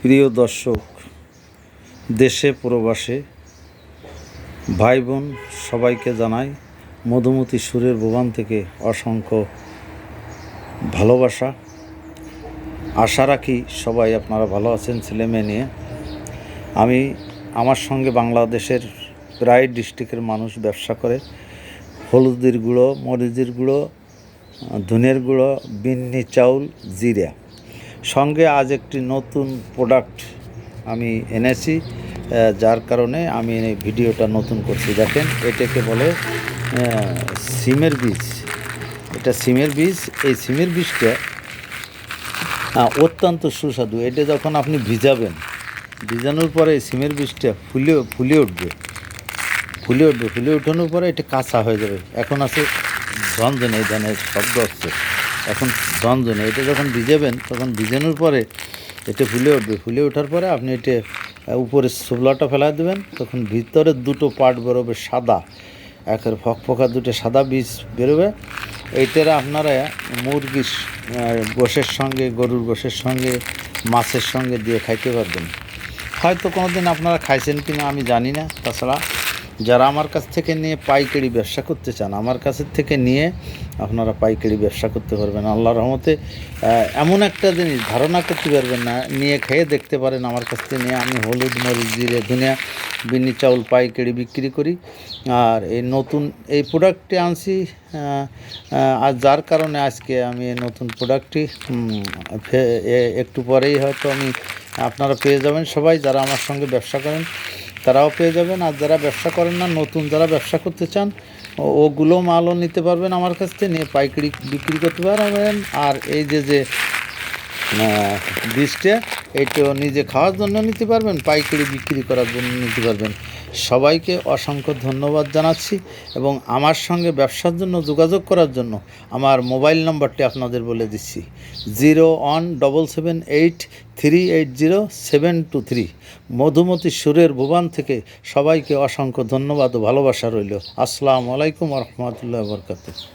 প্রিয় দর্শক, দেশে প্রবাসে ভাই বোন সবাইকে জানাই মধুমতি সুরের ভুবন থেকে অসংখ্য ভালোবাসা। আশা রাখি সবাই আপনারা ভালো আছেন ছেলে মেয়ে নিয়ে। আমি আমার সঙ্গে বাংলাদেশের প্রায় ডিস্ট্রিক্টের মানুষ ব্যবসা করে। হলুদের গুঁড়ো, মরিচের গুঁড়ো, ধনের গুঁড়ো, বিন্নি চাউল, জিরা সঙ্গে আজ একটি নতুন প্রোডাক্ট আমি এনেছি, যার কারণে আমি এই ভিডিওটা নতুন করছি। দেখেন, এটাকে বলে সিমের বীজ। এটা সিমের বীজ। এই সিমের বীজটা অত্যন্ত সুস্বাদু। এটা যখন আপনি ভিজাবেন, ভিজানোর পরে এই সিমের বীজটা ফুলে উঠবে। ফুলে ওঠানোর পরে এটা কাঁচা হয়ে যাবে। এখন আছে ঝনঝনে, এই ধানের শব্দ হচ্ছে, এখন ঝনঝনে। এটা যখন ভিজাবেন, তখন ভিজানোর পরে এটা ফুলে উঠবে। ফুলে ওঠার পরে আপনি এটা উপরে শুকলাটা ফেলা দেবেন, তখন ভিতরে দুটো পার্ট বেরোবে সাদা, একের ফকফকা দুটো সাদা বীজ বেরোবে। এইটারা আপনারা মুরগির গোশের সঙ্গে, গরুর গোশের সঙ্গে, মাছের সঙ্গে দিয়ে খাইতে পারবেন। হয়তো কোনো দিন আপনারা খাইছেন কি না আমি জানি না। তাছাড়া যারা আমার কাছ থেকে নিয়ে পাইকারি ব্যবসা করতে চান, আমার কাছের থেকে নিয়ে আপনারা পাইকারি ব্যবসা করতে পারবেন। আল্লাহর রহমতে এমন একটা জিনিস ধারণা করতে পারবেন না, নিয়ে খেয়ে দেখতে পারেন। আমার কাছ থেকে নিয়ে আমি হলুদ, মরিচ, জিরে, ধনিয়া, বিন্নি চাউল পাইকারি বিক্রি করি। আর এই নতুন এই প্রোডাক্টটি আনছি, আর যার কারণে আজকে আমি এই নতুন প্রোডাক্টটি একটু পরেই হয়তো আপনারা পেয়ে যাবেন। সবাই যারা আমার সঙ্গে ব্যবসা করেন তারাও পেয়ে যাবেন, আর যারা ব্যবসা করেন না, নতুন যারা ব্যবসা করতে চান, ওগুলো মালও নিতে পারবেন আমার কাছ থেকে, নিয়ে পাইকারি বিক্রি করতে পারবেন। আর এই যে বীজটা, এইটাও নিজে খাওয়ার জন্য নিতে পারবেন, পাইকারি বিক্রি করার জন্য নিতে পারবেন। সবাইকে অসংখ্য ধন্যবাদ জানাচ্ছি। এবং আমার সঙ্গে ব্যবসার জন্য যোগাযোগ করার জন্য আমার মোবাইল নম্বরটি আপনাদের বলে দিচ্ছি, 01778380 মধুমতি সুরের ভুবন থেকে। সবাইকে অসংখ্য ধন্যবাদ ও ভালোবাসা রইল। আসসালামু আলাইকুম ওয়া রাহমাতুল্লাহি ওয়া বারাকাতুহু।